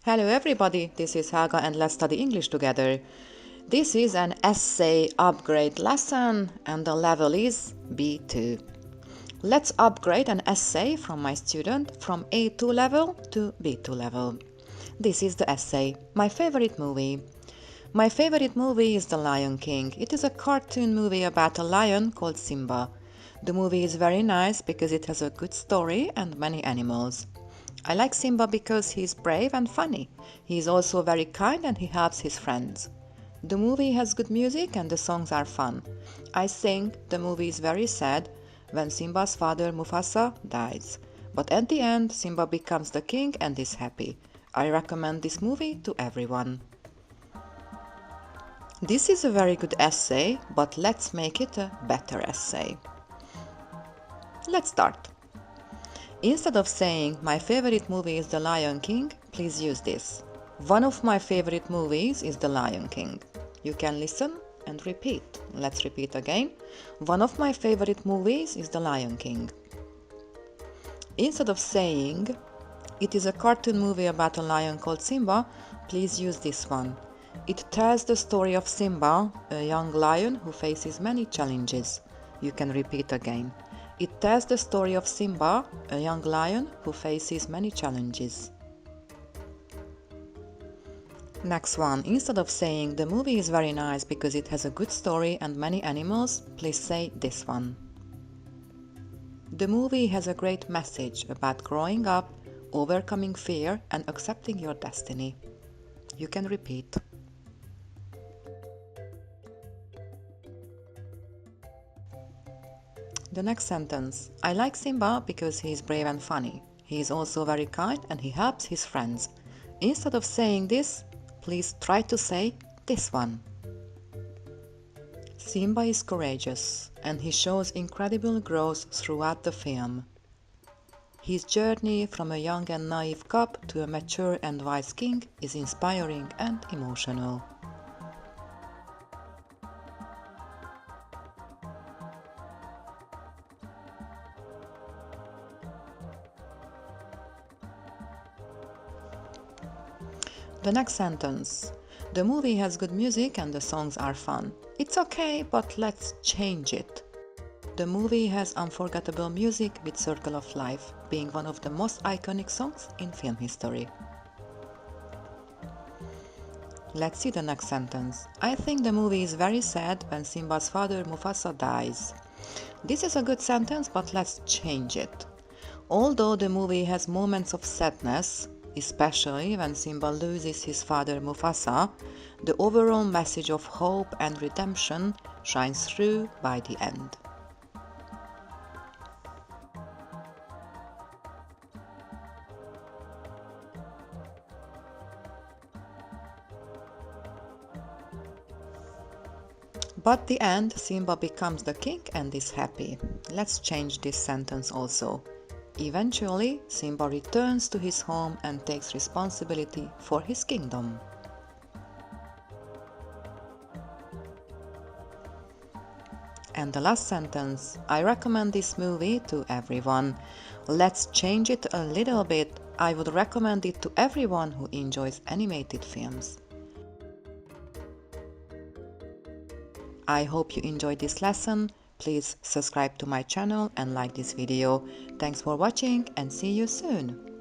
Hello everybody, this is Haga and let's study English together. This is an essay upgrade lesson and the level is B2. Let's upgrade an essay from my student from A2 level to B2 level. This is the essay, my favorite movie. My favorite movie is The Lion King. It is a cartoon movie about a lion called Simba. The movie is very nice because it has a good story and many animals. I like Simba because he is brave and funny. He is also very kind and he helps his friends. The movie has good music and the songs are fun. I think the movie is very sad when Simba's father Mufasa dies. But at the end, Simba becomes the king and is happy. I recommend this movie to everyone. This is a very good essay, but let's make it a better essay. Let's start. Instead of saying, my favorite movie is The Lion King, please use this. One of my favorite movies is The Lion King. You can listen and repeat. Let's repeat again. One of my favorite movies is The Lion King. Instead of saying, it is a cartoon movie about a lion called Simba, please use this one. It tells the story of Simba, a young lion who faces many challenges. You can repeat again. It tells the story of Simba, a young lion who faces many challenges. Next one. Instead of saying the movie is very nice because it has a good story and many animals, please say this one. The movie has a great message about growing up, overcoming fear and accepting your destiny. You can repeat. The next sentence. I like Simba because he is brave and funny. He is also very kind and he helps his friends. Instead of saying this, please try to say this one. Simba is courageous and he shows incredible growth throughout the film. His journey from a young and naive cub to a mature and wise king is inspiring and emotional. The next sentence. The movie has good music and the songs are fun. It's okay, but let's change it. The movie has unforgettable music with Circle of Life being one of the most iconic songs in film history. Let's see the next sentence. I think the movie is very sad when Simba's father Mufasa dies. This is a good sentence, but let's change it. Although the movie has moments of sadness, especially when Simba loses his father Mufasa, the overall message of hope and redemption shines through by the end. But the end, Simba becomes the king and is happy. Let's change this sentence also. Eventually, Simba returns to his home and takes responsibility for his kingdom. And the last sentence, I recommend this movie to everyone. Let's change it a little bit. I would recommend it to everyone who enjoys animated films. I hope you enjoyed this lesson. Please subscribe to my channel and like this video. Thanks for watching and see you soon.